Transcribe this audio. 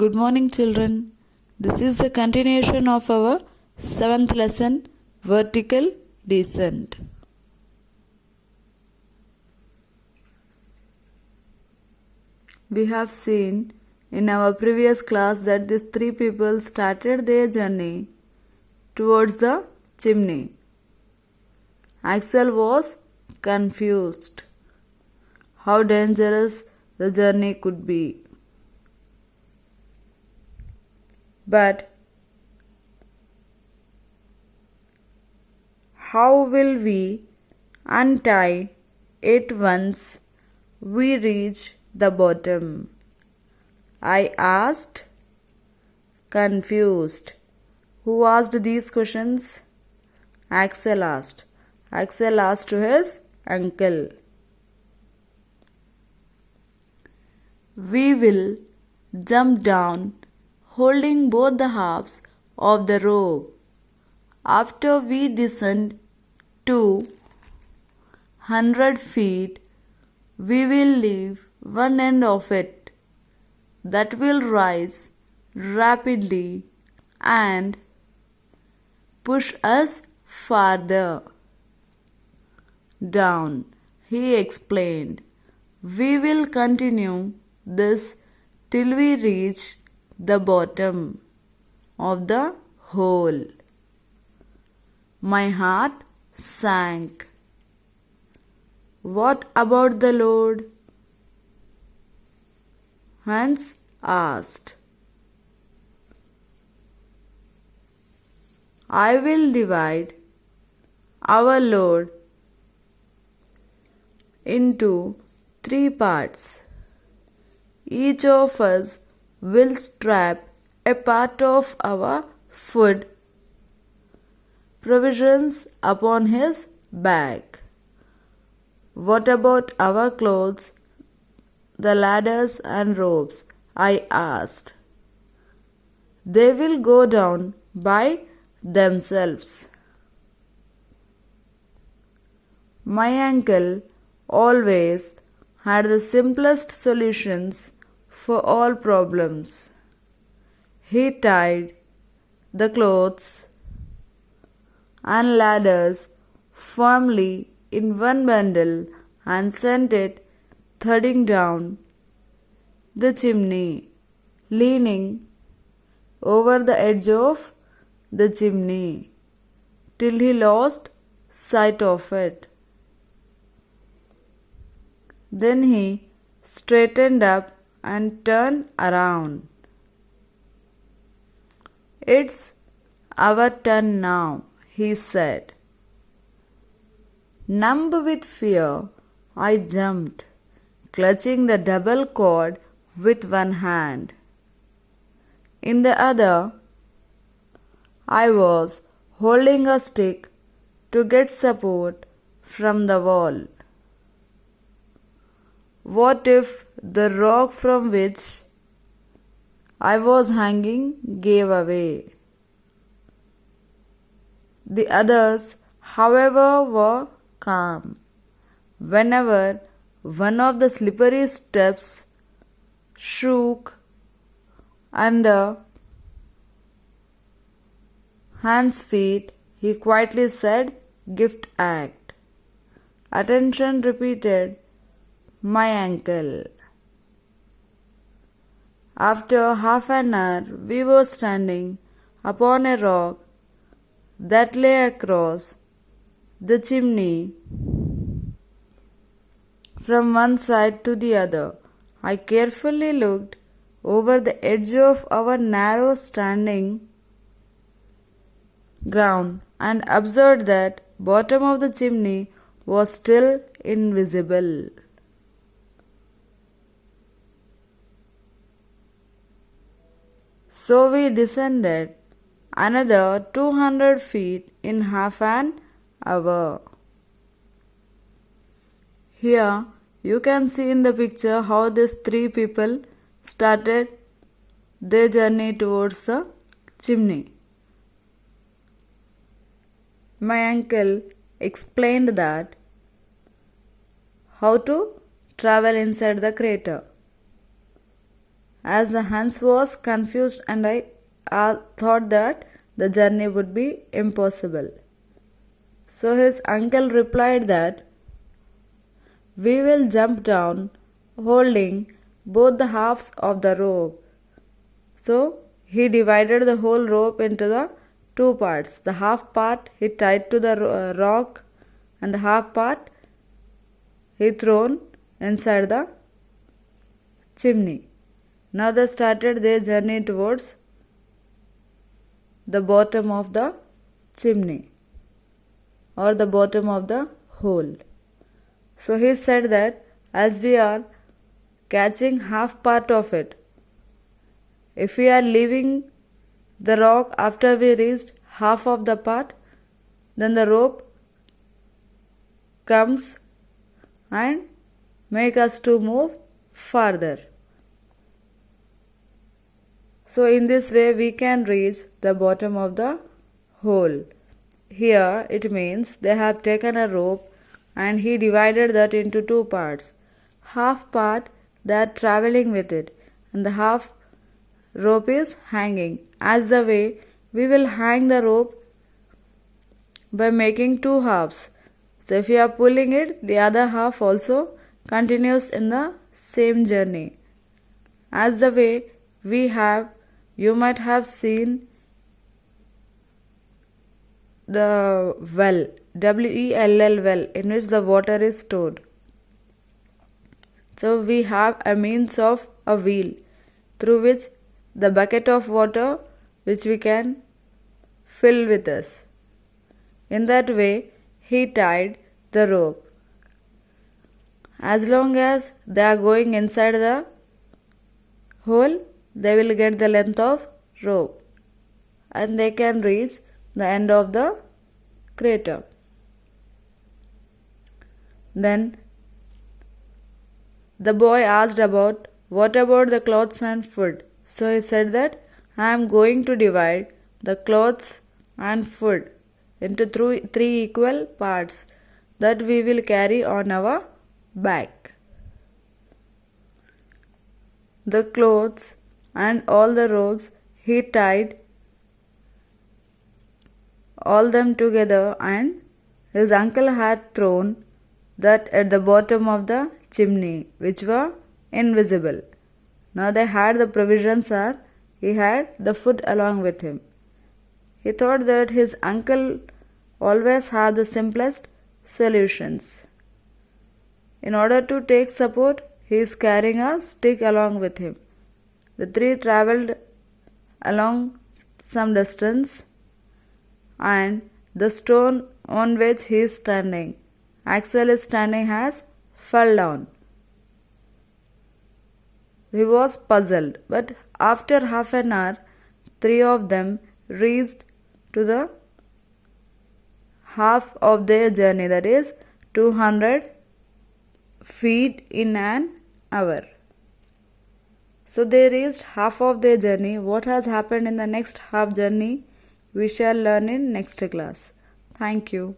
Good morning, children. This is the continuation of our 7th lesson, Vertical Descent. We have seen in our previous class that these three people started their journey towards the chimney. Axel was confused how dangerous the journey could be. But how will we untie it once we reach the bottom? I asked, confused. Who asked these questions? Axel asked. Axel asked to his uncle. We will jump down holding both the halves of the rope. After we descend to 100 feet, we will leave one end of it that will rise rapidly and push us farther down, he explained. We will continue this till we reach the bottom of the hole. My heart sank. What about the load? Hans asked. I will divide our load into 3 parts. Each of us will strap a part of our food provisions upon his back. What about our clothes, the ladders and ropes? I asked. They will go down by themselves. My uncle always had the simplest solutions for all problems. He tied the clothes and ladders firmly in one bundle and sent it thudding down the chimney, leaning over the edge of the chimney till he lost sight of it. Then he straightened up and turned around. It's our turn now, he said. Numb with fear, I jumped, clutching the double cord with one hand. In the other, I was holding a stick to get support from the wall. What if the rock from which I was hanging gave away? The others, however, were calm. Whenever one of the slippery steps shook under Hans' feet, he quietly said, Gift act. Attention, repeated my uncle. After half an hour, we were standing upon a rock that lay across the chimney from one side to the other. I carefully looked over the edge of our narrow standing ground and observed that bottom of the chimney was still invisible. So we descended another 200 feet in half an hour. Here you can see in the picture how these 3 people started their journey towards the chimney. My uncle explained that how to travel inside the crater. as the Hans was confused and I thought that the journey would be impossible. So his uncle replied that we will jump down holding both the halves of the rope. So he divided the whole rope into the two parts. The half part he tied to the rock and the half part he thrown inside the chimney. Now they started their journey towards the bottom of the chimney or the bottom of the hole. So he said that as we are catching half part of it, if we are leaving the rock after we reached half of the part, then the rope comes and make us to move farther. So in this way we can reach the bottom of the hole. Here it means they have taken a rope and he divided that into two parts. Half part they are traveling with it and the half rope is hanging. As the way we will hang the rope by making two halves. So if you are pulling it, the other half also continues in the same journey. As the way we have, you might have seen the well, WELL well, in which the water is stored. So we have a means of a wheel through which the bucket of water which we can fill with us. In that way, he tied the rope. As long as they are going inside the hole, they will get the length of rope and they can reach the end of the crater. Then the boy asked about what about the clothes and food. So he said that I am going to divide the clothes and food into three equal parts that we will carry on our back. The clothes and all the ropes he tied all them together and his uncle had thrown that at the bottom of the chimney which were invisible. Now they had the provisions or he had the food along with him. He thought that his uncle always had the simplest solutions. In order to take support, he is carrying a stick along with him. The three travelled along some distance and the stone on which he is standing, Axel is standing, has fell down. He was puzzled, but after half an hour, three of them reached to the half of their journey, that is 200 feet in an hour. So they reached half of their journey. What has happened in the next half journey, we shall learn in next class. Thank you.